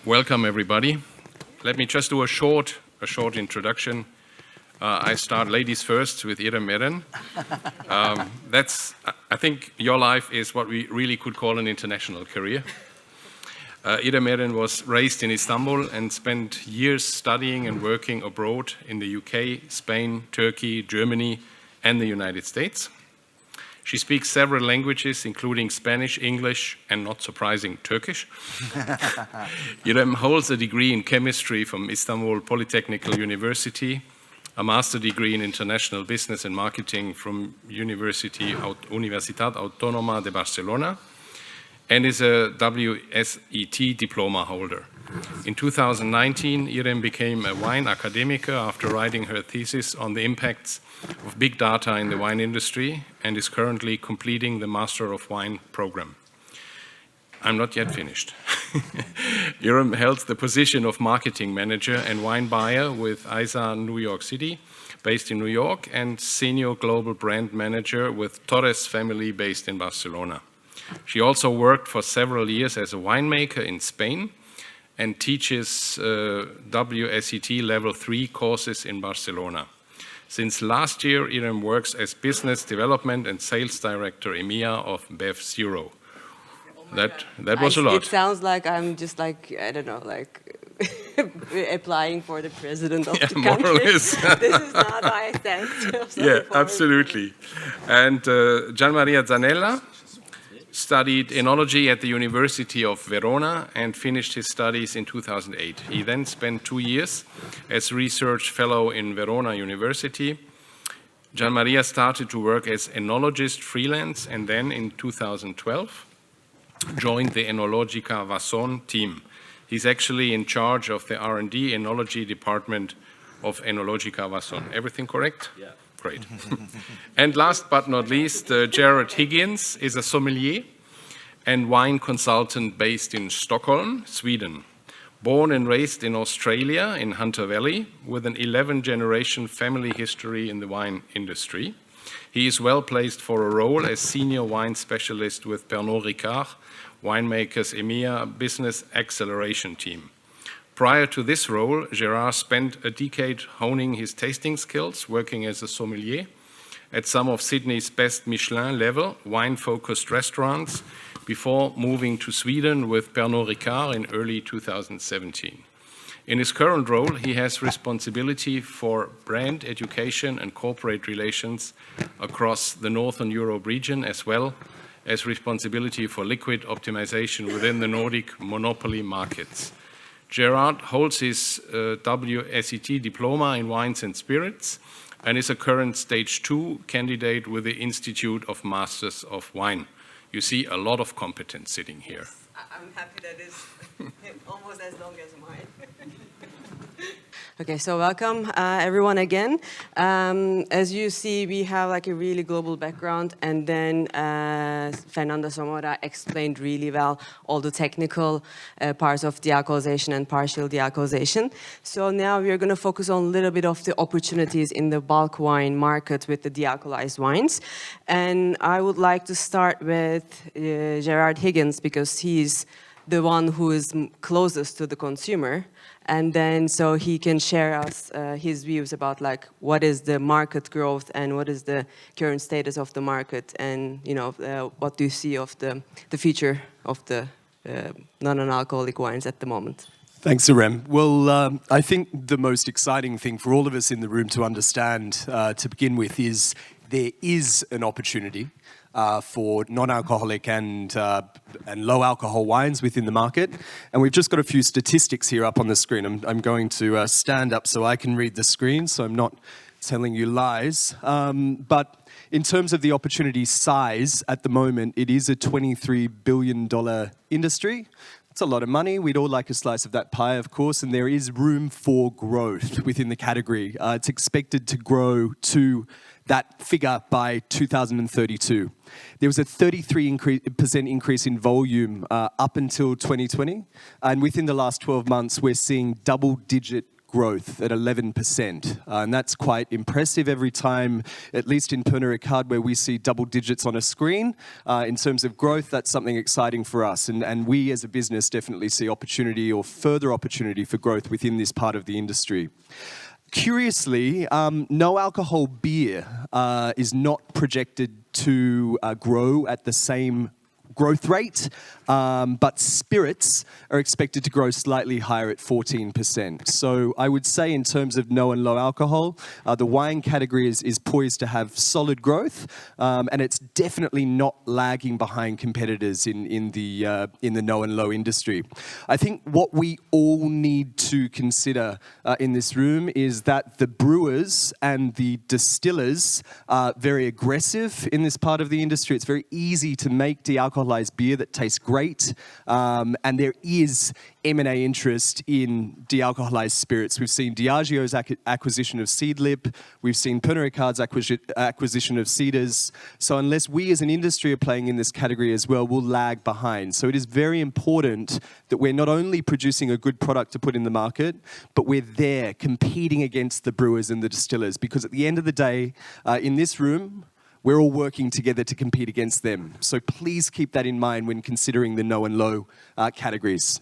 Welcome everybody. Let me just do a short introduction. I start ladies first with Eren. I think your life is what we really could call an international career. Eren was raised in Istanbul and spent years studying and working abroad in the UK, Spain, Turkey, Germany, and the United States. She speaks several languages, including Spanish, English, and not surprising, Turkish. Irem holds a degree in chemistry from Istanbul Polytechnical University, a master degree in international business and marketing from Universitat Autónoma de Barcelona, and is a WSET diploma holder. In 2019, Irem became a wine academica after writing her thesis on the impacts of big data in the wine industry and is currently completing the Master of Wine program. I'm not yet finished. Irem held the position of marketing manager and wine buyer with ISA New York City, based in New York, and senior global brand manager with Torres family, based in Barcelona. She also worked for several years as a winemaker in Spain and teaches WSET Level 3 courses in Barcelona. Since last year, Irem works as Business Development and Sales Director EMEA of BevZero. That was a lot. It sounds like I'm just like, I don't know, like applying for the president of the country. More or less. This is not how I stand. Yeah, absolutely. And Gianmaria Zanella studied enology at the University of Verona and finished his studies in 2008. He then spent 2 years as research fellow in Verona University. Gianmaria started to work as enologist freelance and then in 2012 joined the Enologica Vason team. He's actually in charge of the R&D enology department of Enologica Vason. Everything correct? Yeah. Great. And last but not least, Gerard Higgins is a sommelier and wine consultant based in Stockholm, Sweden. Born and raised in Australia, in Hunter Valley, with an 11-generation family history in the wine industry. He is well placed for a role as senior wine specialist with Pernod Ricard, Winemakers EMEA Business Acceleration Team. Prior to this role, Gerard spent a decade honing his tasting skills, working as a sommelier at some of Sydney's best Michelin-level wine-focused restaurants before moving to Sweden with Pernod Ricard in early 2017. In his current role, he has responsibility for brand education and corporate relations across the Northern Europe region, as well as responsibility for liquid optimization within the Nordic monopoly markets. Gerard holds his WSET diploma in wines and spirits and is a current stage 2 candidate with the Institute of Masters of Wine. You see a lot of competence sitting here. I'm happy that is almost as long as mine. Okay, so welcome everyone again. As you see, we have like a really global background, and then Fernando Zamora explained really well all the technical parts of dealcoholization and partial dealcoholization. So now we are going to focus on a little bit of the opportunities in the bulk wine market with the dealcoholized wines. And I would like to start with Gerard Higgins, because he's the one who is closest to the consumer. And then so he can share us his views about like what is the market growth and what is the current status of the market, and what do you see of the future of the non-alcoholic wines at the moment. Thanks, Irem. Well, I think the most exciting thing for all of us in the room to understand to begin with is there is an opportunity for non-alcoholic and low alcohol wines within the market. And we've just got a few statistics here up on the screen. I'm going to stand up so I can read the screen, so I'm not telling you lies. But in terms of the opportunity size, at the moment, it is a $23 billion industry. It's a lot of money. We'd all like a slice of that pie, of course, and there is room for growth within the category. It's expected to grow to that figure by 2032. There was a 33% increase in volume up until 2020. And within the last 12 months, we're seeing double-digit growth at 11%. And that's quite impressive every time, at least in Pernod Ricard, where we see double digits on a screen. In terms of growth, that's something exciting for us. And we as a business definitely see opportunity or further opportunity for growth within this part of the industry. Curiously, no alcohol beer is not projected to grow at the same growth rate, but spirits are expected to grow slightly higher at 14%. So I would say in terms of no and low alcohol, the wine category is poised to have solid growth, and it's definitely not lagging behind competitors in the no and low industry. I think what we all need to consider in this room is that the brewers and the distillers are very aggressive in this part of the industry. It's very easy to make de-alcoholized beer that tastes great, and there is M&A interest in de-alcoholized spirits. We've seen Diageo's acquisition of Seedlip, we've seen Pernod Ricard's acquisition of Cedars. So unless we as an industry are playing in this category as well, we'll lag behind. So it is very important that we're not only producing a good product to put in the market, but we're there competing against the brewers and the distillers, because at the end of the day, in this room, we're all working together to compete against them. So please keep that in mind when considering the no and low categories.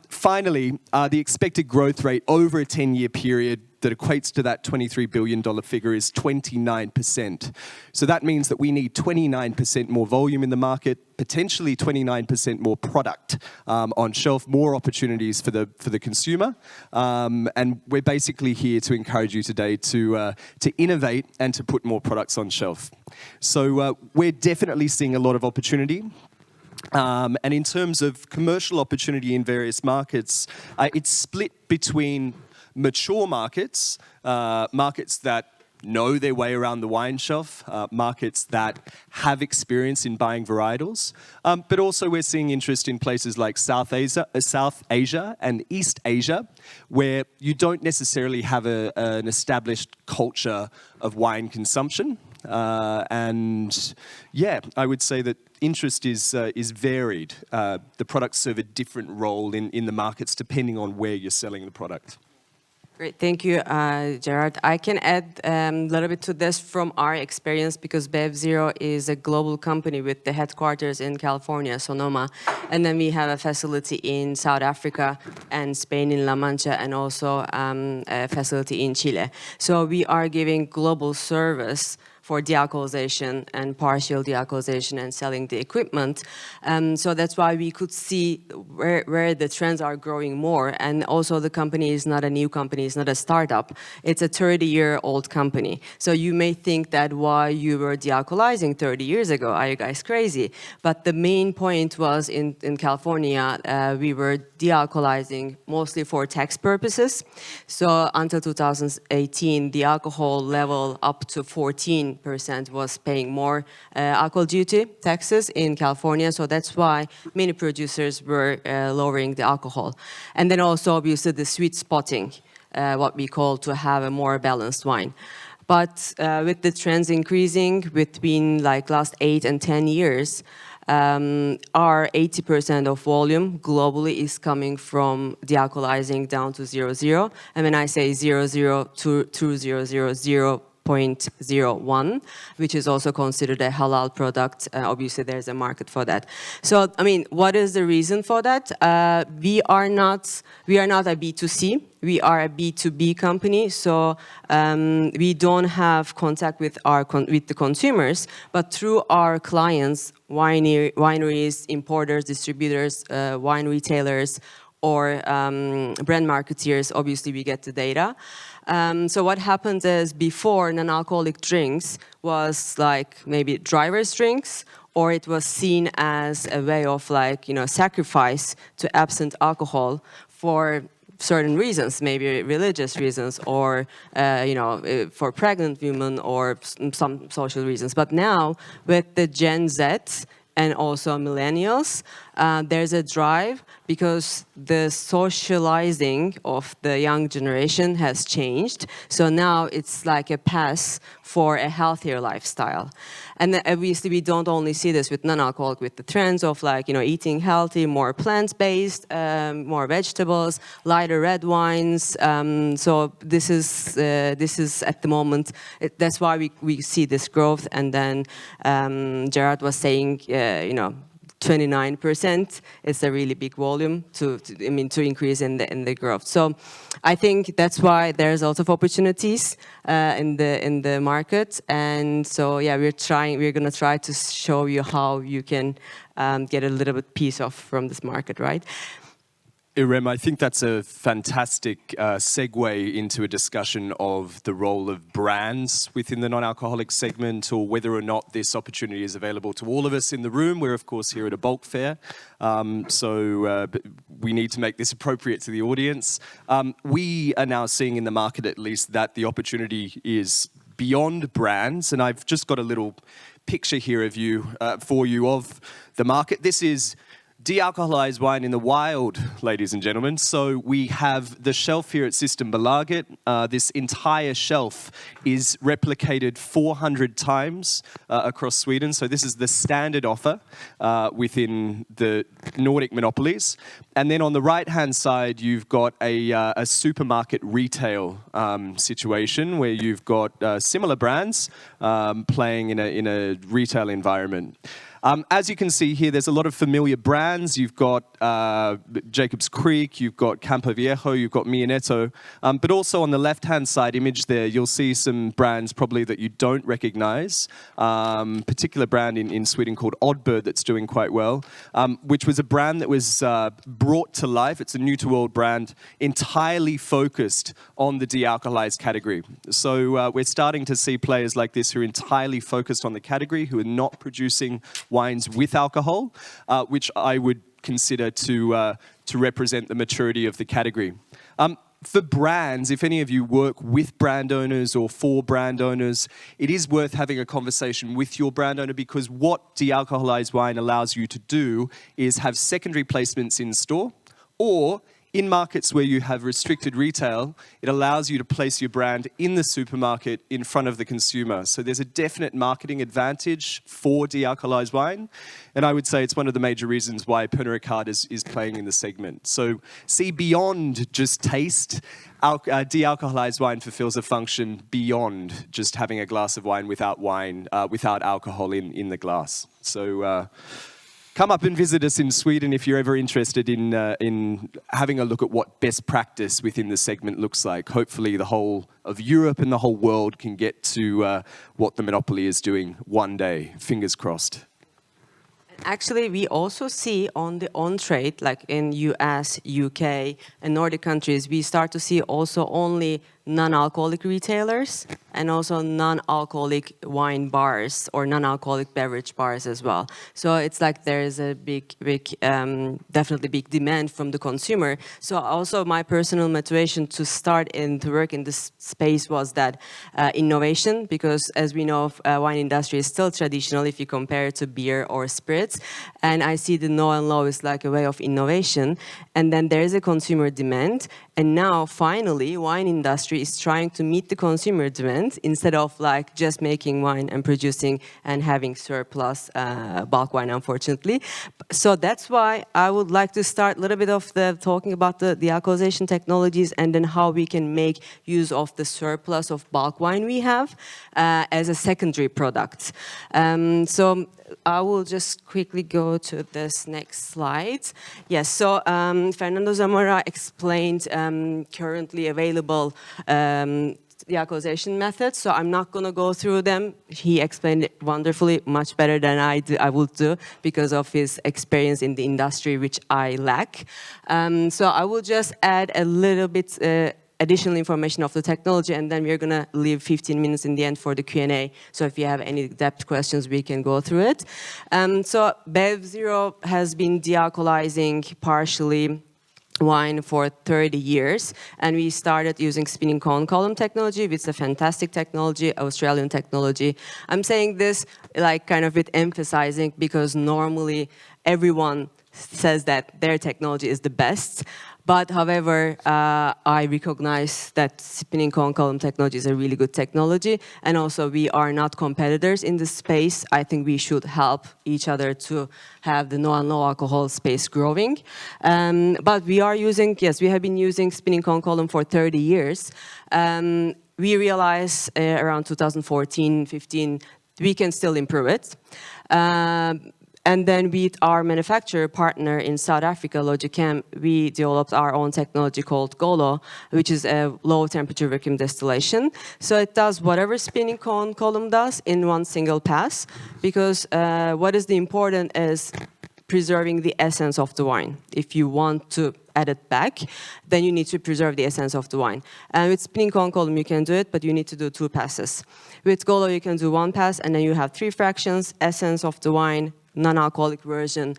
Finally, the expected growth rate over a 10-year period that equates to that $23 billion figure is 29%. So that means that we need 29% more volume in the market, potentially 29% more product on shelf, more opportunities for the consumer. And we're basically here to encourage you today to innovate and to put more products on shelf. So we're definitely seeing a lot of opportunity. And in terms of commercial opportunity in various markets, it's split between mature markets, markets that know their way around the wine shelf, markets that have experience in buying varietals, but also we're seeing interest in places like South Asia and East Asia, where you don't necessarily have an established culture of wine consumption. And yeah, I would say that interest is varied. The products serve a different role in the markets depending on where you're selling the product. Great, thank you, Gerard. I can add a little bit to this from our experience, because BevZero is a global company with the headquarters in California, Sonoma, and then we have a facility in South Africa and Spain in La Mancha, and also a facility in Chile. So we are giving global service for dealcoholization and partial dealcoholization and selling the equipment. So that's why we could see where the trends are growing more. And also the company is not a new company, it's not a startup. It's a 30-year-old company. So you may think that why you were dealcoholizing 30 years ago, are you guys crazy? But the main point was in California, we were dealcoholizing mostly for tax purposes. So until 2018, the alcohol level up to 14% was paying more alcohol duty taxes in California. So that's why many producers were lowering the alcohol. And then also obviously the sweet spotting, what we call to have a more balanced wine. But with the trends increasing between like last 8 and 10 years, our 80% of volume globally is coming from dealcoholizing down to 0.0. And when I say 0.0 to 0.01, which is also considered a halal product. Obviously, there's a market for that. So, I mean, what is the reason for that? We are not a B2C. We are a B2B company, so we don't have contact with the consumers, but through our clients, wineries, importers, distributors, wine retailers, or brand marketeers, obviously we get the data. So what happens is before, non-alcoholic drinks was like maybe driver's drinks, or it was seen as a way of like, sacrifice to absent alcohol for certain reasons, maybe religious reasons, or for pregnant women, or some social reasons. But now with the Gen Z and also millennials. There's a drive because the socializing of the young generation has changed. So now it's like a pass for a healthier lifestyle. And then obviously we don't only see this with non-alcoholic, with the trends of like, eating healthy, more plant-based, more vegetables, lighter red wines. So this is at the moment, that's why we see this growth. And then Gerard was saying, 29% is a really big volume to increase in the growth. So I think that's why there's a lot of opportunities in the market. And so yeah, we're gonna try to show you how you can get a little bit piece of from this market, right? Irem, I think that's a fantastic segue into a discussion of the role of brands within the non-alcoholic segment, or whether or not this opportunity is available to all of us in the room. We're, of course, here at a bulk fair, so we need to make this appropriate to the audience. We are now seeing in the market, at least, that the opportunity is beyond brands, and I've just got a little picture here of for you of the market. This is dealcoholized wine in the wild, ladies and gentlemen. So we have the shelf here at Systembolaget. This entire shelf is replicated 400 times across Sweden. So this is the standard offer within the Nordic monopolies. And then on the right-hand side, you've got a supermarket retail situation where you've got similar brands playing in a retail environment. As you can see here, there's a lot of familiar brands. You've got Jacob's Creek, you've got Campo Viejo, you've got Mianetto. But also on the left-hand side image there, you'll see some brands probably that you don't recognize. Particular brand in Sweden called Oddbird that's doing quite well, which was a brand that was brought to life. It's a new-to-world brand entirely focused on the dealcoholized category. So we're starting to see players like this who are entirely focused on the category, who are not producing wines with alcohol, which I would consider to represent the maturity of the category. For brands, if any of you work with brand owners or for brand owners, it is worth having a conversation with your brand owner, because what dealcoholized wine allows you to do is have secondary placements in store, or in markets where you have restricted retail, it allows you to place your brand in the supermarket in front of the consumer. So there's a definite marketing advantage for dealcoholized wine. And I would say it's one of the major reasons why Pernod Ricard is playing in the segment. So see beyond just taste. Dealcoholized wine fulfills a function beyond just having a glass of wine, without alcohol in the glass. So come up and visit us in Sweden if you're ever interested in having a look at what best practice within the segment looks like. Hopefully the whole of Europe and the whole world can get to what the monopoly is doing one day. Fingers crossed. Actually, we also see on the on-trade, like in US, UK, and Nordic countries, we start to see also only non-alcoholic retailers and also non-alcoholic wine bars or non-alcoholic beverage bars as well. So it's like there is a definitely big demand from the consumer. So also my personal motivation to start to work in this space was that innovation, because as we know, wine industry is still traditional if you compare it to beer or spirits. And I see the no and low is like a way of innovation. And then there is a consumer demand. And now finally, wine industry is trying to meet the consumer demand instead of like just making wine and producing and having surplus bulk wine, unfortunately. So that's why I would like to start a little bit of talking about the alcoholization technologies and then how we can make use of the surplus of bulk wine we have as a secondary product. So I will just quickly go to this next slide. Yes, so Fernando Zamora explained currently available dealcoholization methods, so I'm not going to go through them. He explained it wonderfully, much better than I would do because of his experience in the industry, which I lack. So I will just add a little bit additional information of the technology, and then we're going to leave 15 minutes in the end for the Q&A. So if you have any depth questions, we can go through it. So BevZero has been dealcoholizing partially wine for 30 years, and we started using spinning cone column technology, which is a fantastic technology, Australian technology. I'm saying this like kind of with emphasizing because normally everyone says that their technology is the best. But however, I recognize that spinning cone column technology is a really good technology, and also we are not competitors in this space. I think we should help each other to have the no and low alcohol space growing. But we are using, yes, we have been using spinning cone column for 30 years. We realized around 2014, 15, we can still improve it. And then with our manufacturer partner in South Africa, Logicam, we developed our own technology called Golo, which is a low temperature vacuum distillation. So it does whatever spinning cone column does in one single pass, because what is the important is preserving the essence of the wine. If you want to add it back, then you need to preserve the essence of the wine. And with spinning cone column, you can do it, but you need to do 2 passes. With Golo, you can do 1 pass, and then you have 3 fractions, essence of the wine, non-alcoholic version,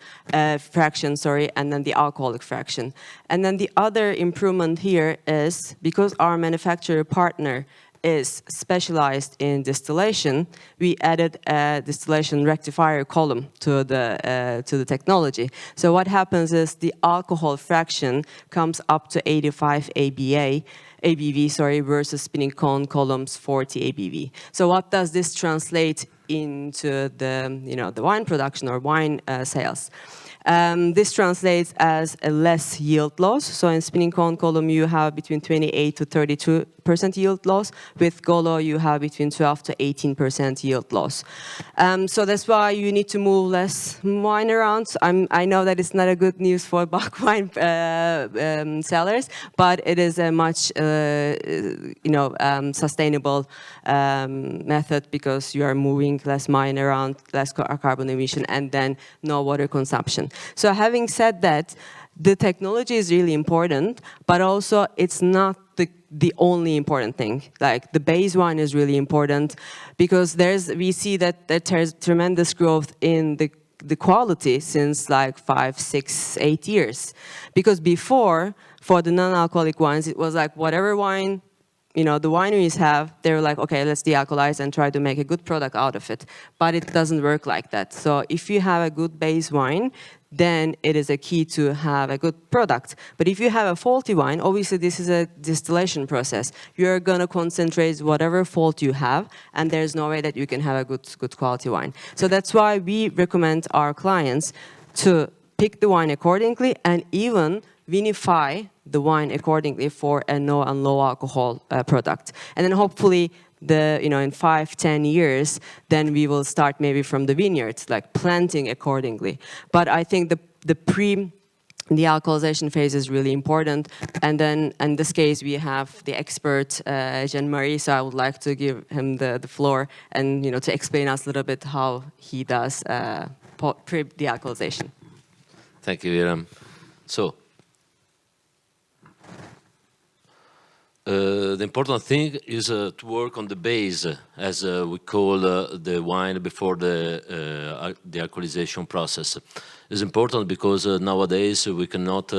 fraction, sorry, and then the alcoholic fraction. And then the other improvement here is, because our manufacturer partner is specialized in distillation, we added a distillation rectifier column to the technology. So what happens is the alcohol fraction comes up to 85 ABV, sorry, versus spinning cone columns 40 ABV. So what does this translate into the wine production or wine sales? This translates as a less yield loss. So in spinning cone column, you have between 28 to 32% yield loss. With Golo, you have between 12 to 18% yield loss. So that's why you need to move less wine around. I know that it's not a good news for bulk wine sellers, but it is a much sustainable method, because you are moving less wine around, less carbon emission, and then no water consumption. So having said that, the technology is really important, but also it's not the only important thing. Like the base wine is really important, because we see that there's tremendous growth in the quality since like 5, 6, 8 years. Because before, for the non-alcoholic wines, it was like whatever wine the wineries have, they're like, okay, let's dealcoholize and try to make a good product out of it. But it doesn't work like that. So if you have a good base wine, then it is a key to have a good product. But if you have a faulty wine, obviously this is a distillation process. You're going to concentrate whatever fault you have, and there's no way that you can have a good quality wine. So that's why we recommend our clients to pick the wine accordingly and even vinify the wine accordingly for a no and low alcohol product. And then hopefully in 5, 10 years, then we will start maybe from the vineyards, like planting accordingly. But I think the alcoholization phase is really important. And then in this case, we have the expert, Gianmaria, so I would like to give him the floor and to explain us a little bit how he does pre-dealcoholization. Thank you, Irem. So, the important thing is to work on the base, as we call the wine before the alcoholization process. It's important because nowadays we cannot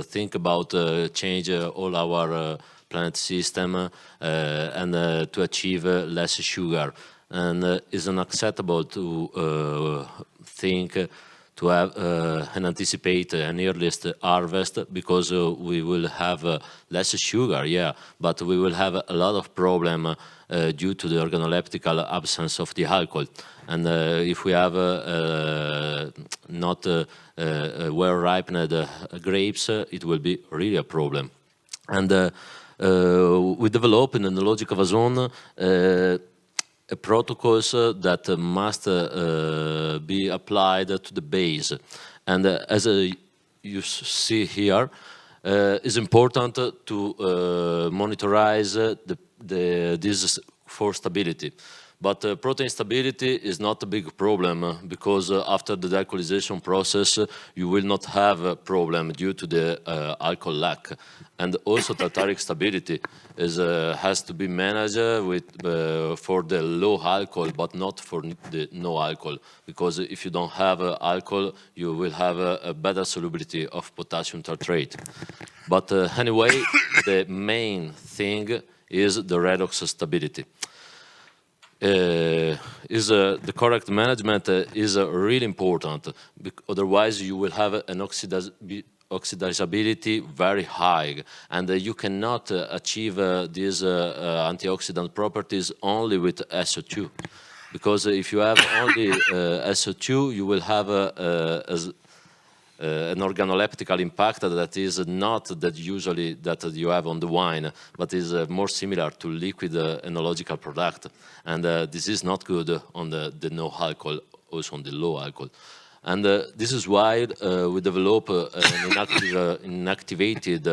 think about change all our plant system and to achieve less sugar. And it's unacceptable to think to have and anticipate an earliest harvest, because we will have less sugar, yeah, but we will have a lot of problem due to the organoleptical absence of the alcohol. And if we have not well-ripened grapes, it will be really a problem. And we developed in Enologica Vason protocols that must be applied to the base. And as you see here, it's important to monitorize this for stability, But protein stability is not a big problem because after the dealcoholization process, you will not have a problem due to the alcohol lack. And also tartaric stability has to be managed for the low alcohol, but not for the no alcohol. Because if you don't have alcohol, you will have a better solubility of potassium tartrate. But anyway, the main thing is the redox stability. The correct management is really important. Otherwise, you will have an oxidizability very high, and you cannot achieve these antioxidant properties only with SO2. Because if you have only SO2, you will have an organoleptical impact that is not that usually that you have on the wine, but is more similar to liquid enological product. And this is not good on the no alcohol, also on the low alcohol. And this is why we develop an inactivated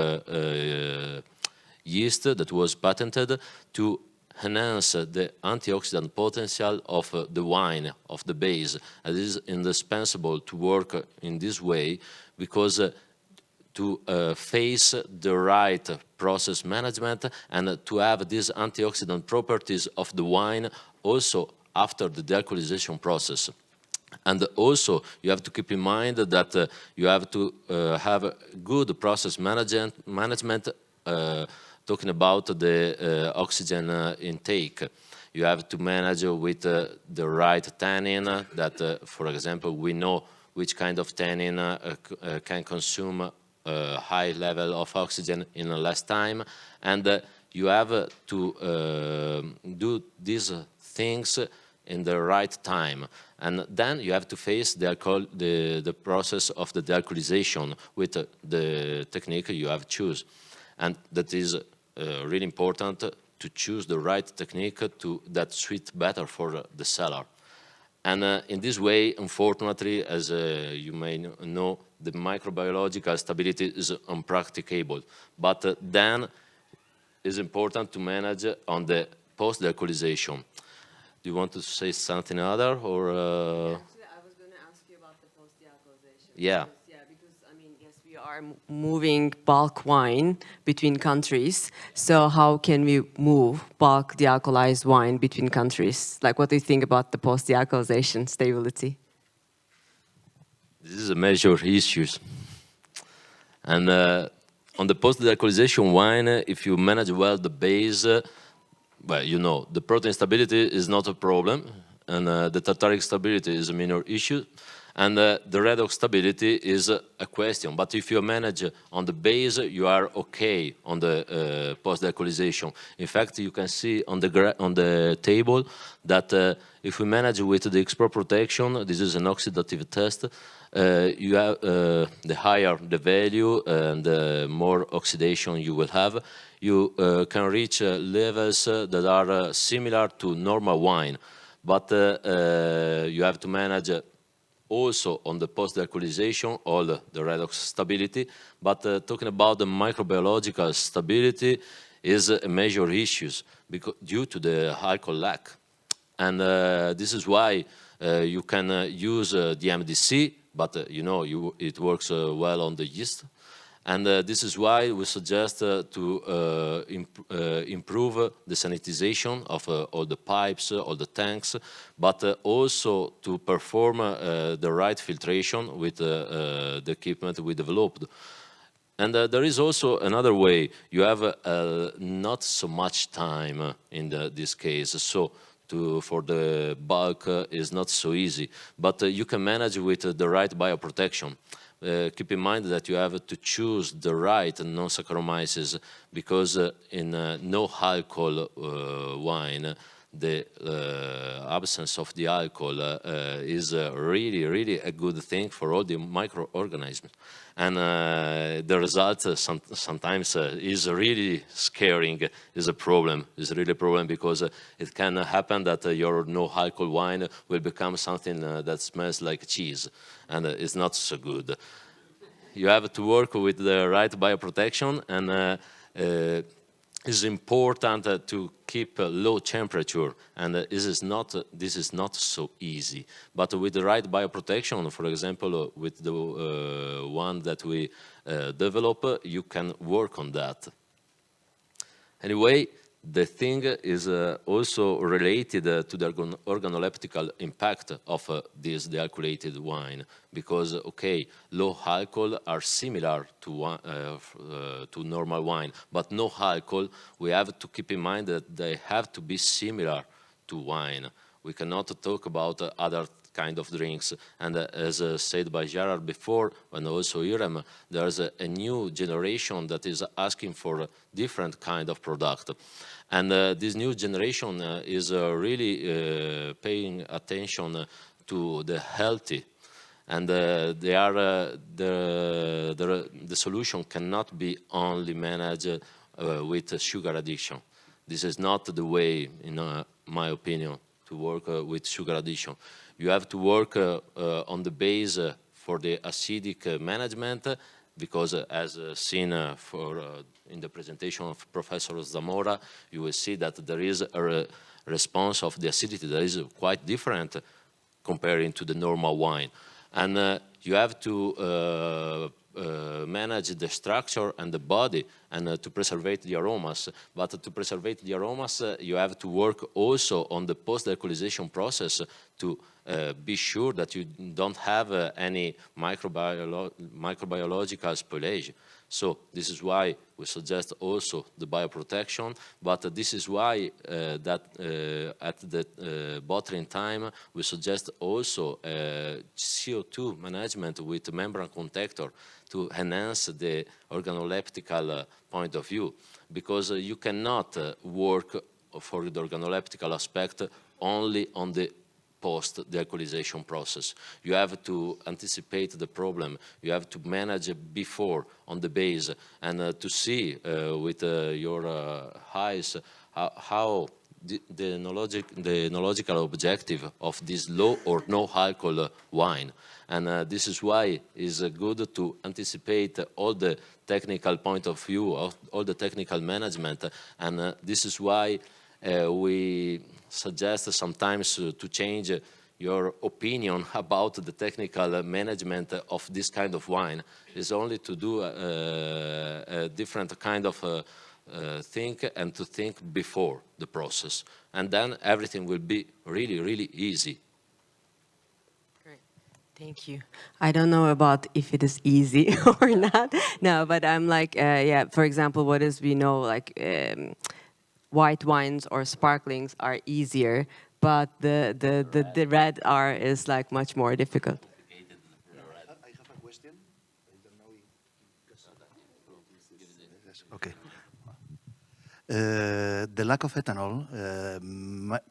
yeast that was patented to enhance the antioxidant potential of the wine, of the base. It is indispensable to work in this way because to face the right process management and to have these antioxidant properties of the wine also after the dealcoholization process. And also, you have to keep in mind that you have to have good process management talking about the oxygen intake. You have to manage with the right tannin that, for example, we know which kind of tannin can consume a high level of oxygen in less time. And you have to do these things in the right time. And then you have to face the process of the dealcoholization with the technique you have choose. And that is really important to choose the right technique that suits better for the cellar. And in this way, unfortunately, as you may know, the microbiological stability is impracticable. But then it's important to manage on the post-dealcoholization. Do you want to say something other, or? Actually, I was going to ask you about the post-dealcoholization. Yeah. Because I mean, yes, we are moving bulk wine between countries. So how can we move bulk dealcoholized wine between countries? Like, what do you think about the post-dealcoholization stability? This is a major issue. And on the post-dealcoholization wine, if you manage well the base, well, you know, the protein stability is not a problem, and the tartaric stability is a minor issue, and the redox stability is a question. But if you manage on the base, you are okay on the post-dealcoholization. In fact, you can see on the table that if we manage with the X-Pro protection, this is an oxidative test, you have the higher the value and the more oxidation you will have. You can reach levels that are similar to normal wine, but you have to manage also on the post-dealcoholization all the redox stability. But talking about the microbiological stability is a major issue due to the alcohol lack. And this is why you can use the MDC, but you know it works well on the yeast. And this is why we suggest to improve the sanitization of all the pipes, all the tanks, but also to perform the right filtration with the equipment we developed. And there is also another way. You have not so much time in this case, so for the bulk is not so easy, but you can manage with the right bioprotection. Keep in mind that you have to choose the right non-Saccharomyces because in no alcohol wine, the absence of the alcohol is really, really a good thing for all the microorganisms. And the result sometimes is really scaring, is a problem. It's really a problem because it can happen that your no-alcohol wine will become something that smells like cheese, and it's not so good. You have to work with the right bioprotection, and it's important to keep a low temperature, and this is not so easy. But with the right bioprotection, for example, with the one that we develop, you can work on that. Anyway, the thing is also related to the organoleptical impact of this dealcoholated wine, because, okay, low alcohol are similar to normal wine, but no alcohol, we have to keep in mind that they have to be similar to wine. We cannot talk about other kind of drinks. And as said by Gerard before, and also Irem, there's a new generation that is asking for a different kind of product. And this new generation is really paying attention to the healthy. And the solution cannot be only managed with sugar addiction. This is not the way, in my opinion, to work with sugar addiction. You have to work on the base for the acidic management, because as seen in the presentation of Professor Zamora, you will see that there is a response of the acidity that is quite different comparing to the normal wine. And you have to manage the structure and the body, and to preserve the aromas. But to preserve the aromas, you have to work also on the post-alcoholization process to be sure that you don't have any microbiological spoilage. So this is why we suggest also the bioprotection, but this is why that at the bottling time we suggest also CO2 management with membrane contactor to enhance the organoleptical point of view, because you cannot work for the organoleptical aspect only on the post-dealcoholization process. You have to anticipate the problem. You have to manage before on the base, and to see with your eyes how the enological objective of this low or no alcohol wine. And this is why it's good to anticipate all the technical point of view, all the technical management, and this is why we suggest sometimes to change your opinion about the technical management of this kind of wine. Is only to do a different kind of think, and to think before the process. And then everything will be really, really easy. Great. Thank you. I don't know about if it is easy or not. No, but I'm like, yeah, for example, what is we know, like, white wines or sparklings are easier, but the red are is like much more difficult. I have a question. I don't know if... Okay. The lack of ethanol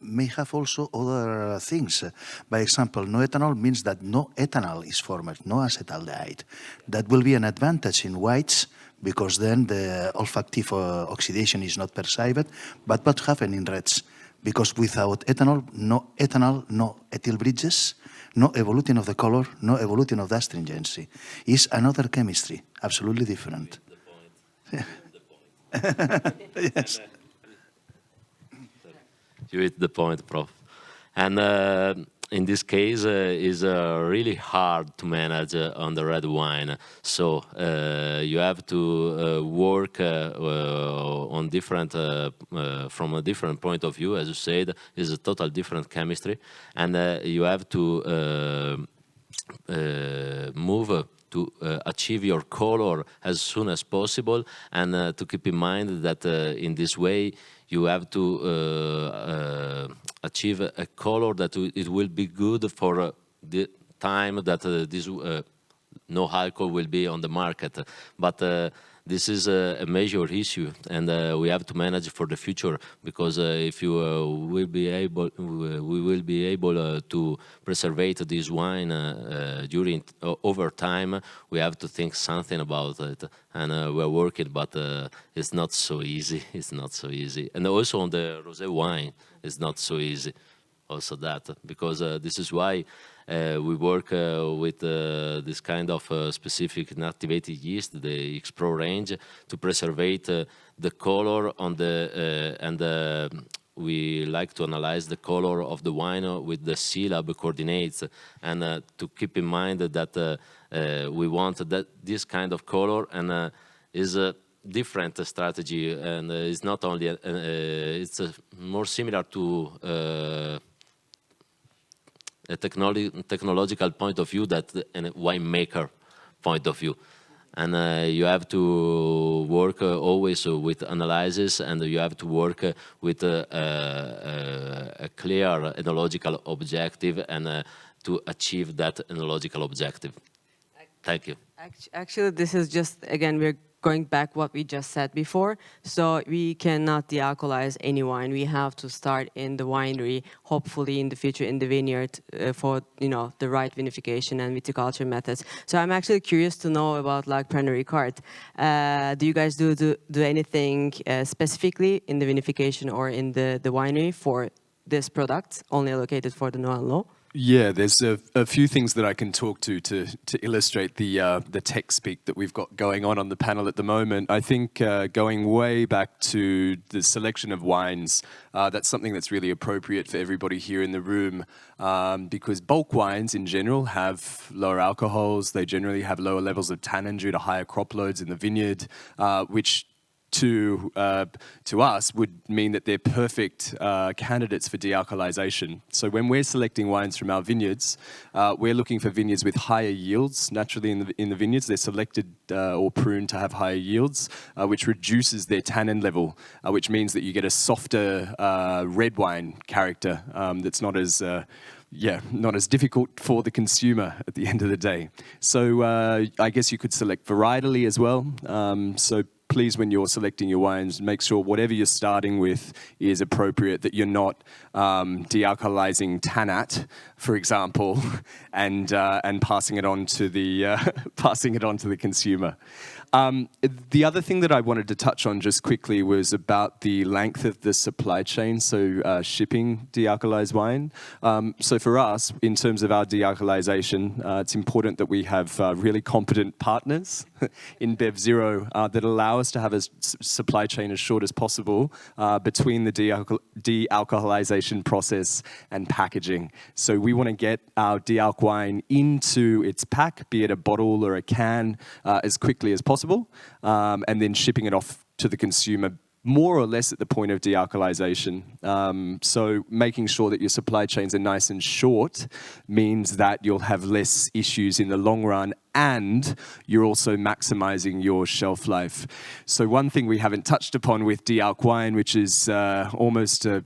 may have also other things. By example, no ethanol means that no ethanol is formed, no acetaldehyde. That will be an advantage in whites, because then the olfactive oxidation is not perceived. But what happens in reds? Because without ethanol, no ethyl bridges, no evolution of the color, no evolution of the astringency. It's another chemistry, absolutely different. Yes. You hit the point, Prof. And in this case, it's really hard to manage on the red wine. So you have to work on different, from a different point of view. As you said, it's a total different chemistry, and you have to move to achieve your color as soon as possible, and to keep in mind that in this way you have to achieve a color that it will be good for the time that this no alcohol will be on the market. But this is a major issue, and we have to manage for the future, because if you will be able, we will be able to preserve this wine during over time. We have to think something about it, and we're working, but it's not so easy. It's not so easy, and also on the rosé wine, it's not so easy. also that, because this is why we work with this kind of specific inactivated yeast, the X-Pro range, to preserve the color on the we like to analyze the color of the wine with the syllab coordinates, and to keep in mind that we want that this kind of color, and is a different strategy, and it's not only it's more similar to a technological point of view that a winemaker point of view. And you have to work always with analysis, and you have to work with a clear enological objective, and to achieve that enological objective. Thank you. Actually, this is just, again, we're going back what we just said before. So we cannot dealcoholize any wine. We have to start in the winery, hopefully in the future in the vineyard, for the right vinification and viticulture methods. So I'm actually curious to know about like Pernod Ricard. Do you guys do anything specifically in the vinification or in the winery for this product, only allocated for the Noël law? Yeah, there's a few things that I can talk to illustrate the tech speak that we've got going on the panel at the moment. I think going way back to the selection of wines, that's something that's really appropriate for everybody here in the room, because bulk wines in general have lower alcohols. They generally have lower levels of tannin due to higher crop loads in the vineyard, which to us would mean that they're perfect candidates for dealcoholization. So when we're selecting wines from our vineyards, we're looking for vineyards with higher yields. Naturally, in the vineyards, they're selected or pruned to have higher yields, which reduces their tannin level, which means that you get a softer red wine character that's not as not as difficult for the consumer at the end of the day. So I guess you could select varietally as well. So please, when you're selecting your wines, make sure whatever you're starting with is appropriate, that you're not dealcoholizing tannat, for example, and passing it on to the consumer. The other thing that I wanted to touch on just quickly was about the length of the supply chain, so shipping dealcoholized wine. So for us, in terms of our dealcoholization, it's important that we have really competent partners in BevZero that allow us to have a supply chain as short as possible between the dealcoholization process and packaging. So we want to get our dealc wine into its pack, be it a bottle or a can, as quickly as possible, and then shipping it off to the consumer more or less at the point of dealcoholization. So making sure that your supply chains are nice and short means that you'll have less issues in the long run, and you're also maximizing your shelf life. So one thing we haven't touched upon with dealc wine, which is almost a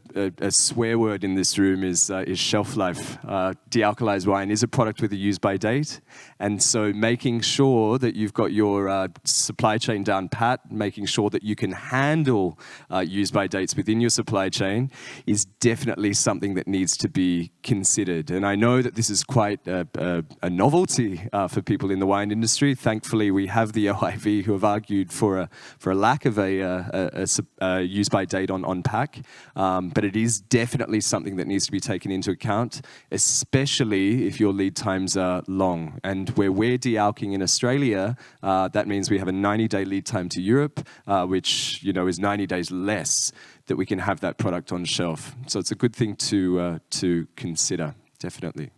swear word in this room, is shelf life. Dealcoholized wine is a product with a use-by date, and so making sure that you've got your supply chain down pat, making sure that you can handle use-by dates within your supply chain is definitely something that needs to be considered. And I know that this is quite a novelty for people in the wine industry. Thankfully, we have the OIV who have argued for a lack of a use-by date on pack, but it is definitely something that needs to be taken into account, especially if your lead times are long. And where we're dealking in Australia, that means we have a 90-day lead time to Europe, which is 90 days less that we can have that product on shelf. So it's a good thing to consider, definitely.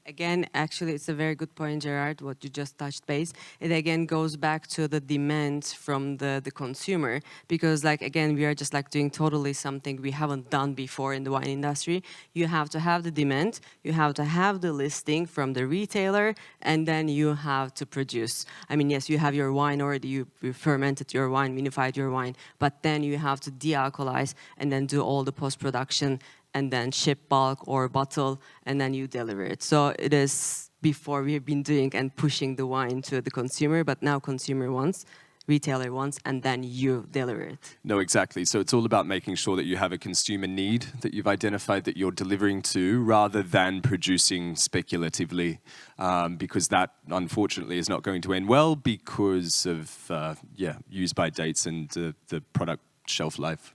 Again, actually, it's a very good point, Gerard, what you just touched base. It again goes back to the demand from the consumer, because again, we are just doing totally something we haven't done before in the wine industry. You have to have the demand, you have to have the listing from the retailer, and then you have to produce. I mean, yes, you have your wine already, you fermented your wine, vinified your wine, but then you have to dealcoholize and then do all the post-production and then ship bulk or bottle, and then you deliver it. So it is before we have been doing and pushing the wine to the consumer, but now consumer wants, retailer wants, and then you deliver it. No, exactly. So it's all about making sure that you have a consumer need that you've identified that you're delivering to, rather than producing speculatively, because that, unfortunately, is not going to end well because of use by dates and the product shelf life.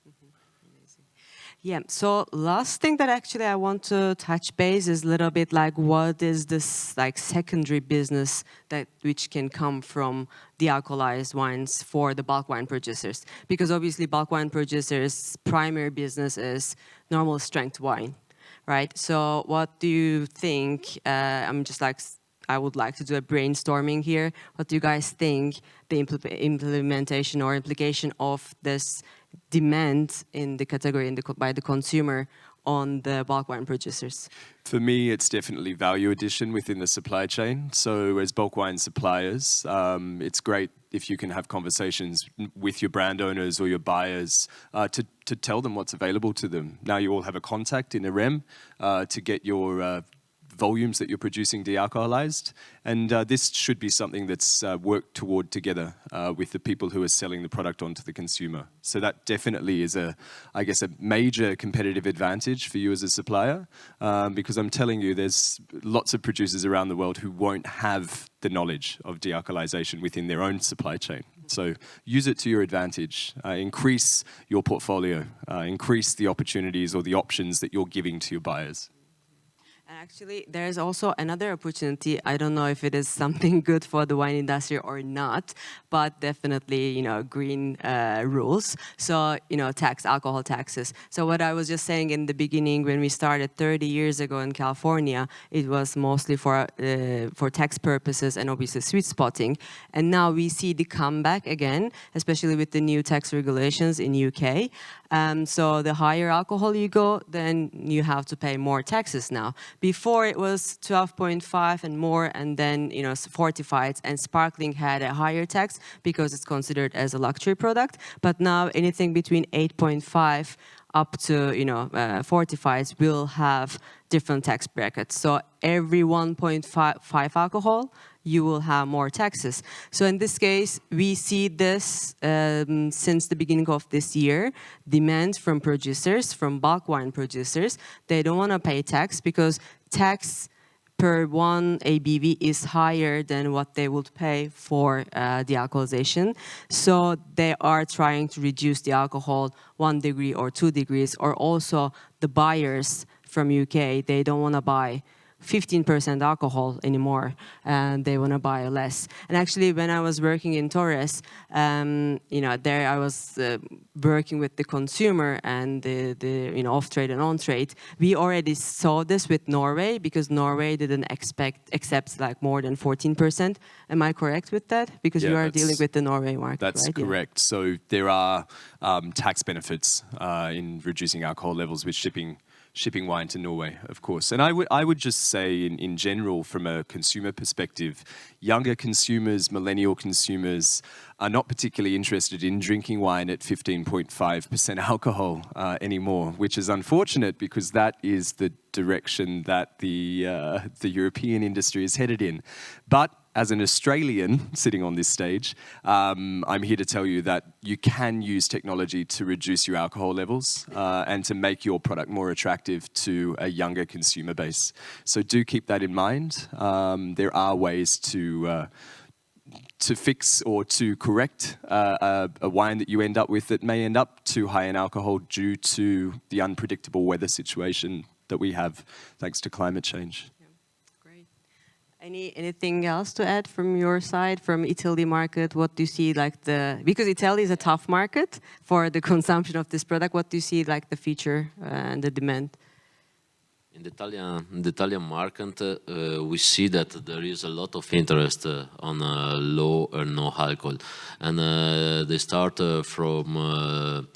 Yeah, so last thing that actually I want to touch base is a little bit like what is this like secondary business that which can come from dealcoholized wines for the bulk wine producers? Because obviously bulk wine producers' primary business is normal strength wine, right? So what do you think, I'm just like, I would like to do a brainstorming here. What do you guys think the implementation or implication of this demand in the category by the consumer on the bulk wine producers? For me, it's definitely value addition within the supply chain. So as bulk wine suppliers, it's great if you can have conversations with your brand owners or your buyers to tell them what's available to them. Now you all have a contact in Irem to get your volumes that you're producing dealcoholized, and this should be something that's worked toward together with the people who are selling the product onto the consumer. So that definitely is I guess, a major competitive advantage for you as a supplier, because I'm telling you, there's lots of producers around the world who won't have the knowledge of dealcoholization within their own supply chain. So use it to your advantage, increase your portfolio, increase the opportunities or the options that you're giving to your buyers. Actually, there's also another opportunity. I don't know if it is something good for the wine industry or not, but definitely, green rules. So, alcohol taxes. So what I was just saying in the beginning, when we started 30 years ago in California, it was mostly for tax purposes and obviously sweet spotting. And now we see the comeback again, especially with the new tax regulations in UK. So the higher alcohol you go, then you have to pay more taxes now. Before it was 12.5 and more, and then fortified and sparkling had a higher tax because it's considered as a luxury product. But now anything between 8.5 up to fortifieds will have different tax brackets. So every 1.5 alcohol, you will have more taxes. So in this case, we see this since the beginning of this year, demand from producers, from bulk wine producers. They don't want to pay tax because tax per one ABV is higher than what they would pay for dealcoholization. So they are trying to reduce the alcohol 1 degree or 2 degrees, or also the buyers from UK, they don't want to buy 15% alcohol anymore, and they want to buy less. And actually, when I was working in Torres, there I was working with the consumer and the off-trade and on-trade. We already saw this with Norway, because Norway didn't accept like more than 14%. Am I correct with that? Because you are dealing with the Norway market, that's right? correct. Yeah. So there are tax benefits in reducing alcohol levels with shipping wine to Norway, of course. And I would just say in general, from a consumer perspective, younger consumers, millennial consumers are not particularly interested in drinking wine at 15.5% alcohol anymore, which is unfortunate because that is the direction that the European industry is headed in. But as an Australian sitting on this stage, I'm here to tell you that you can use technology to reduce your alcohol levels and to make your product more attractive to a younger consumer base. So do keep that in mind. There are ways to fix or to correct a wine that you end up with that may end up too high in alcohol due to the unpredictable weather situation that we have thanks to climate change. Anything else to add from your side, from Italy market? What do you see because Italy is a tough market for the consumption of this product, what do you see like the feature and the demand? In the Italian market, we see that there is a lot of interest on low or no alcohol, and they start from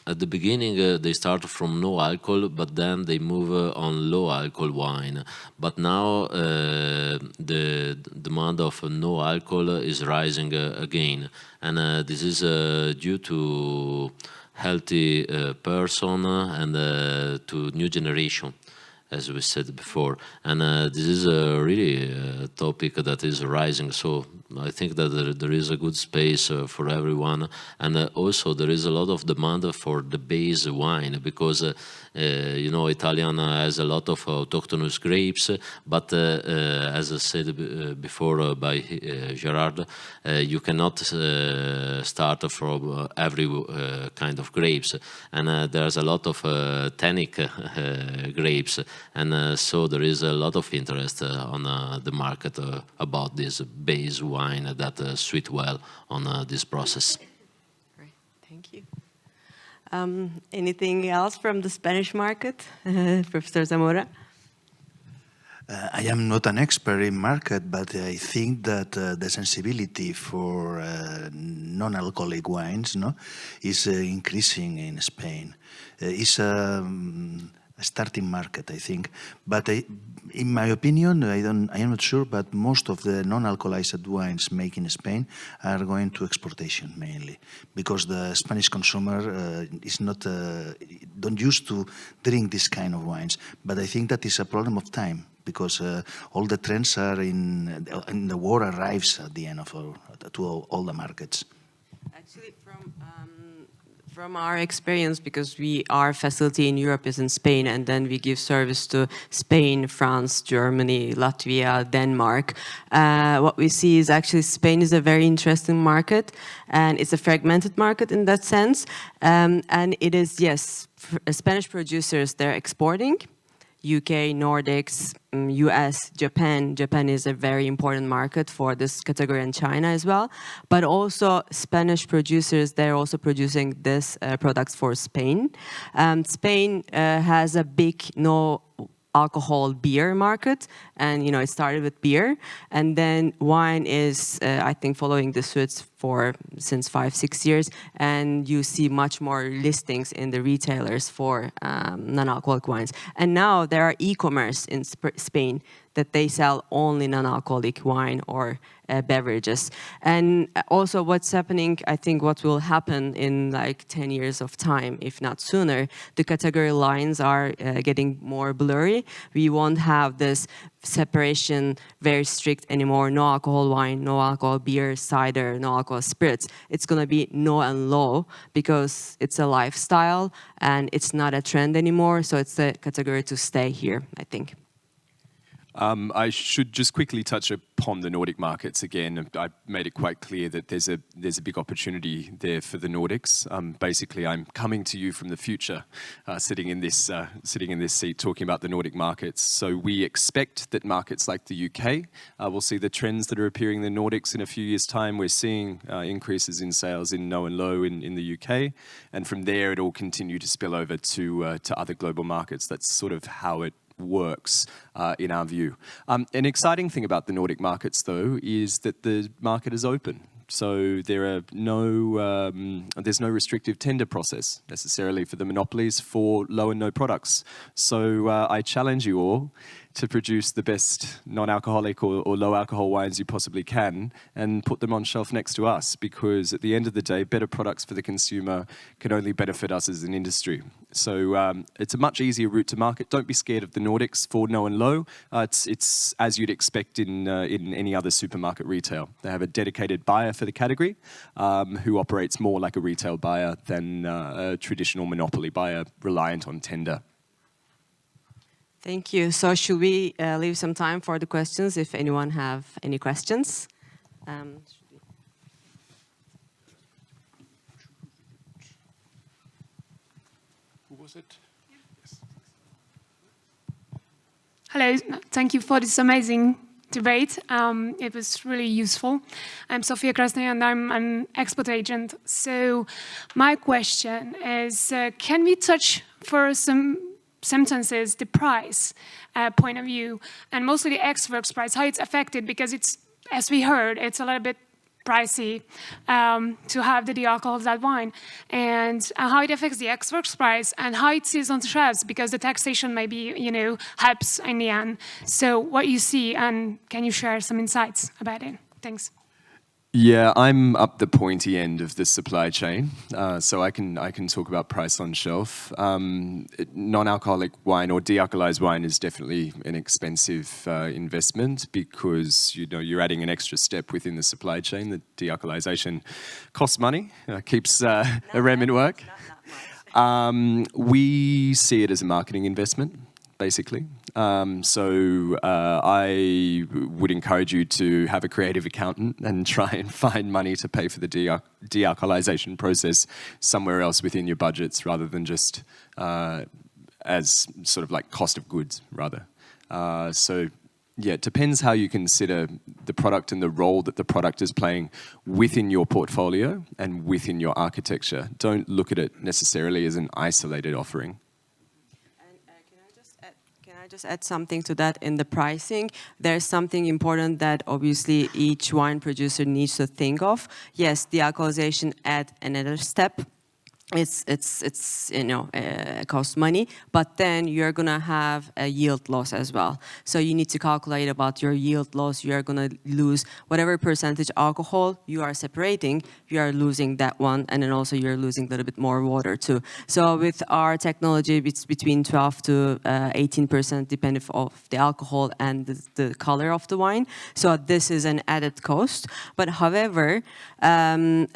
at the beginning, they start from no alcohol, but then they move on low alcohol wine. But now the demand of no alcohol is rising again, and this is due to healthy person and to new generation. as we said before. And this is really a topic that is rising. So I think that there is a good space for everyone. And also there is a lot of demand for the base wine because, you know, Italian has a lot of autochthonous grapes, but as I said before by Gerard, you cannot start from every kind of grapes. And there's a lot of tannic grapes. And so there is a lot of interest on the market about this base wine that suit well on this process. Great, thank you. Anything else from the Spanish market, Professor Zamora? I am not an expert in market, but I think that the sensibility for non-alcoholic wines, no, is increasing in Spain. It's a starting market, I think. But in my opinion, I am not sure, but most of the non-alcoholized wines made in Spain are going to exportation mainly, because the Spanish consumer is not don't used to drink this kind of wines. But I think that is a problem of time, because all the trends are in the war arrives at the end of all the markets. Actually, from our experience, because our facility in Europe is in Spain, and then we give service to Spain, France, Germany, Latvia, Denmark. What we see is actually Spain is a very interesting market, and it's a fragmented market in that sense. And it is, yes, Spanish producers, they're exporting. UK, Nordics, US, Japan. Japan is a very important market for this category, and China as well. But also Spanish producers, they're also producing this products for Spain. Spain has a big alcohol beer market, and it started with beer, and then wine is I think following the suits since 5-6 years, and you see much more listings in the retailers for non-alcoholic wines. And now there are e-commerce in Spain that they sell only non-alcoholic wine or beverages. And also what's happening, I think what will happen in like 10 years of time, if not sooner, the category lines are getting more blurry. We won't have this separation very strict anymore. No alcohol wine, no alcohol beer, cider, no alcohol spirits. It's going to be no and low, because it's a lifestyle and it's not a trend anymore. So it's a category to stay here, I think. I should just quickly touch upon the Nordic markets again. I made it quite clear that there's a big opportunity there for the Nordics. Basically, I'm coming to you from the future, sitting in this seat, talking about the Nordic markets. So we expect that markets like the UK will see the trends that are appearing in the Nordics in a few years' time. We're seeing increases in sales in no and low in the UK, and from there it will continue to spill over to other global markets. That's sort of how it works in our view. An exciting thing about the Nordic markets, though, is that the market is open. So there's no restrictive tender process necessarily for the monopolies for low and no products. So I challenge you all to produce the best non-alcoholic or low alcohol wines you possibly can and put them on shelf next to us, because at the end of the day, better products for the consumer can only benefit us as an industry. So it's a much easier route to market. Don't be scared of the Nordics for no and low. It's as you'd expect in any other supermarket retail. They have a dedicated buyer for the category who operates more like a retail buyer than a traditional monopoly buyer reliant on tender. Thank you. So should we leave some time for the questions, if anyone have any questions? Who was it? Yes. Hello, thank you for this amazing debate. It was really useful. I'm Sofia Krasny and I'm an export agent. So my question is, can we touch for some sentences the price point of view, and mostly the ex-works price, how it's affected, because it's, as we heard, it's a little bit pricey to have the dealcoholized wine, and how it affects the ex-works price and how it sits on the shelves, because the taxation maybe, helps in the end. So what you see, and can you share some insights about it? Thanks. Yeah, I'm up the pointy end of the supply chain, so I can talk about price on shelf. Non-alcoholic wine or dealcoholized wine is definitely an expensive investment because you're adding an extra step within the supply chain. The dealcoholization costs money, keeps Irem in work. We see it as a marketing investment, basically. So I would encourage you to have a creative accountant and try and find money to pay for the dealcoholization process somewhere else within your budgets rather than just as sort of like cost of goods, rather. So yeah, it depends how you consider the product and the role that the product is playing within your portfolio and within your architecture. Don't look at it necessarily as an isolated offering. Can I just add something to that in the pricing? There's something important that obviously each wine producer needs to think of. Yes, dealcoholization add another step. It's costs money, but then you're gonna have a yield loss as well. So you need to calculate about your yield loss. You're gonna lose whatever percentage alcohol you are separating. You are losing that one, and then also you're losing a little bit more water too. So with our technology, it's between 12 to 18%, depending on the alcohol and the color of the wine. So this is an added cost. But however, the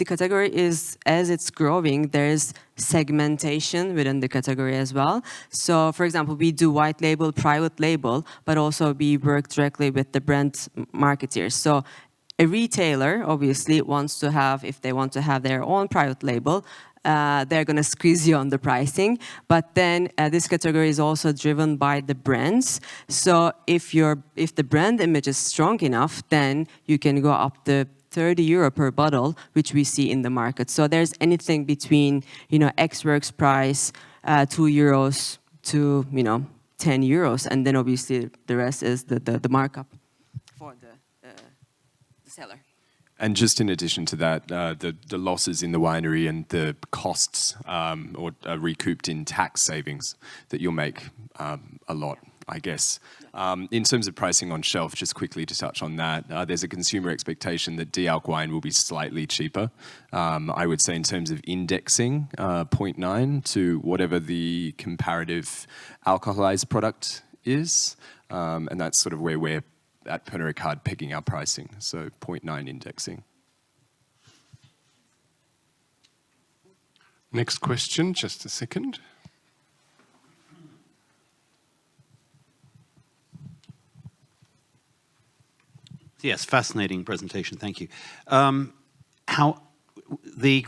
category is, as it's growing, there's segmentation within the category as well. So for example, we do white label, private label, but also we work directly with the brand marketeers. So a retailer obviously wants to have, if they want to have their own private label, they're going to squeeze you on the pricing. But then this category is also driven by the brands. So if the brand image is strong enough, then you can go up the €30 per bottle, which we see in the market. So there's anything between, X works price, €2 to, €10, and then obviously the rest is the markup for the seller. And just in addition to that, the losses in the winery and the costs are recouped in tax savings that you'll make a lot, I guess. In terms of pricing on shelf, just quickly to touch on that, there's a consumer expectation that dealc wine will be slightly cheaper. I would say in terms of indexing, 0.9 to whatever the comparative alcoholized product is. And that's sort of where we're at Pernod Ricard pegging our pricing, so 0.9 indexing. Next question, just a second. Yes, fascinating presentation, thank you. How the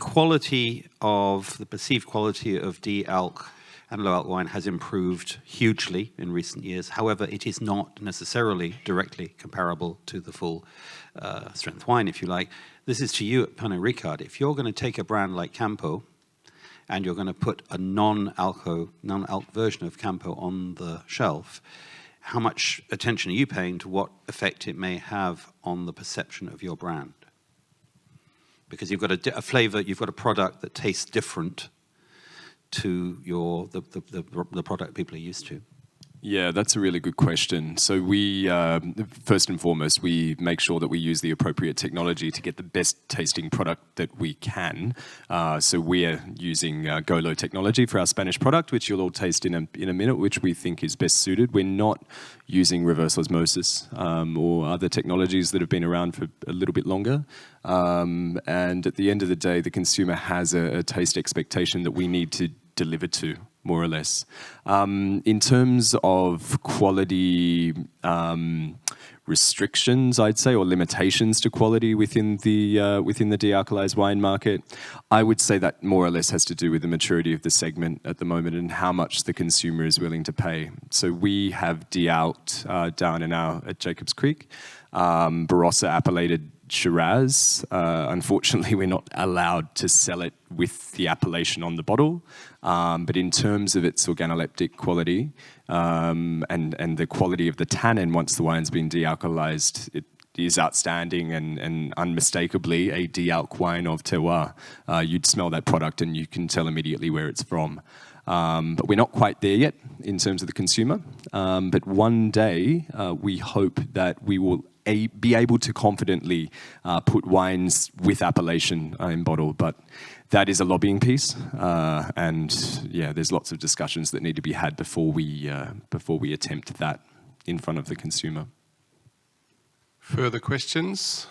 perceived quality of de-alc and low-alc wine has improved hugely in recent years. However, it is not necessarily directly comparable to the full strength wine, if you like. This is to you at Pernod Ricard. If you're going to take a brand like Campo and you're going to put a non-alc version of Campo on the shelf, how much attention are you paying to what effect it may have on the perception of your brand? Because you've got a flavor, you've got a product that tastes different to the product people are used to. Yeah, that's a really good question. So we, first and foremost, we make sure that we use the appropriate technology to get the best tasting product that we can. So we're using GOLO technology for our Spanish product, which you'll all taste in a minute, which we think is best suited. We're not using reverse osmosis or other technologies that have been around for a little bit longer. And at the end of the day, the consumer has a taste expectation that we need to deliver to, more or less. In terms of quality restrictions, I'd say, or limitations to quality within the dealcoholized wine market, I would say that more or less has to do with the maturity of the segment at the moment and how much the consumer is willing to pay. So we have de-alked down at Jacobs Creek, Barossa appellated Shiraz. Unfortunately, we're not allowed to sell it with the appellation on the bottle. But in terms of its organoleptic quality and the quality of the tannin once the wine's been dealcoholized, it is outstanding and unmistakably a dealc wine of terroir. You'd smell that product and you can tell immediately where it's from. But we're not quite there yet in terms of the consumer. But one day we hope that we will be able to confidently put wines with appellation in bottle. But that is a lobbying piece, and yeah, there's lots of discussions that need to be had before we attempt that in front of the consumer. Further questions?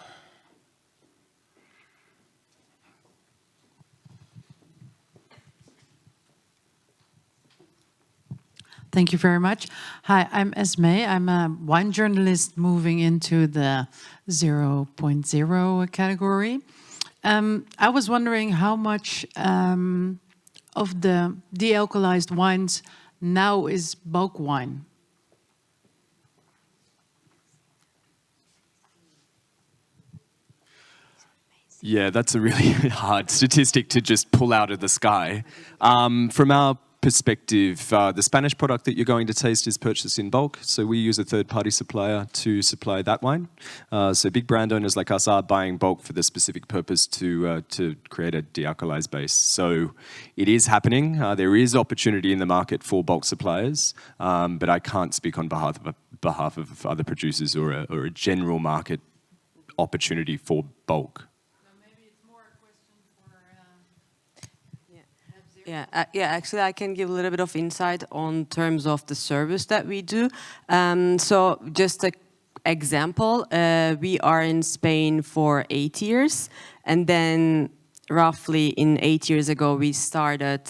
Thank you very much. Hi, I'm Esme. I'm a wine journalist moving into the 0.0 category. I was wondering how much of the dealcoholized wines now is bulk wine? Yeah, that's a really hard statistic to just pull out of the sky. From our perspective, the Spanish product that you're going to taste is purchased in bulk, so we use a third-party supplier to supply that wine. So big brand owners like us are buying bulk for the specific purpose to create a dealcoholized base. So it is happening. There is opportunity in the market for bulk suppliers, but I can't speak on behalf of other producers or a general market opportunity for bulk. Yeah, actually, I can give a little bit of insight on terms of the service that we do. So just an example, we are in Spain for 8 years, and then roughly 8 years ago, we started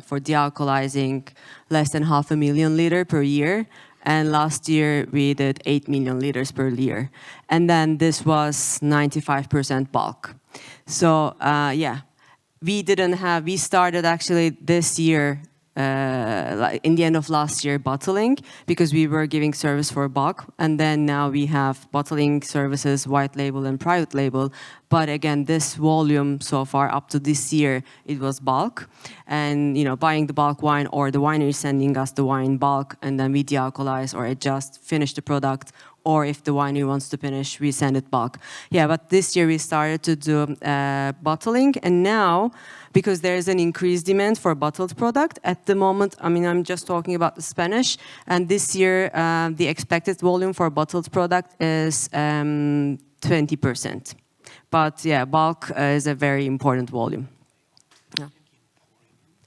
for dealcoholizing less than 500,000 liters per year. And last year, we did 8 million liters per year. And then this was 95% bulk. So, yeah. We started actually this year, in the end of last year, bottling, because we were giving service for bulk. And then now we have bottling services, white label and private label. But again, this volume so far up to this year, it was bulk. And, you know, buying the bulk wine or the winery sending us the wine bulk, and then we dealcoholize or adjust, finish the product. Or if the winery wants to finish, we send it bulk. Yeah, but this year we started to do bottling. And now, because there is an increased demand for bottled product, at the moment, I mean, I'm just talking about the Spanish. And this year, the expected volume for bottled product is 20%. But yeah, bulk is a very important volume. Yeah.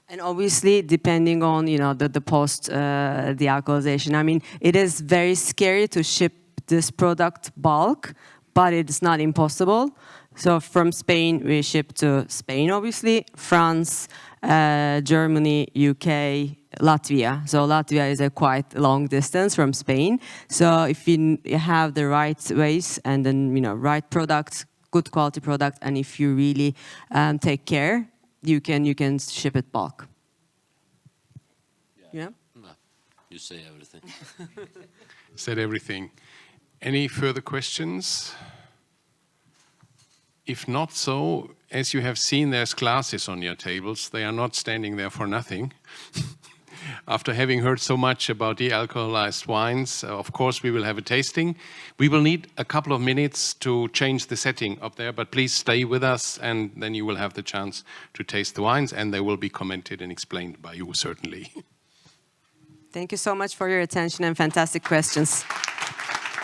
And obviously, depending on, you know, the post dealcoholization, I mean, it is very scary to ship this product bulk, but it's not impossible. So from Spain, we ship to Spain, obviously, France, Germany, UK, Latvia. So Latvia is a quite long distance from Spain. So if you have the right ways and then, you know, right product, good quality product, and if you really take care, you can ship it bulk. Yeah? No, you say everything. Said everything. Any further questions? If not so, as you have seen, there's glasses on your tables. They are not standing there for nothing. After having heard so much about dealcoholized wines, of course, we will have a tasting. We will need a couple of minutes to change the setting up there, but please stay with us, and then you will have the chance to taste the wines, and they will be commented and explained by you, certainly. Thank you so much for your attention and fantastic questions.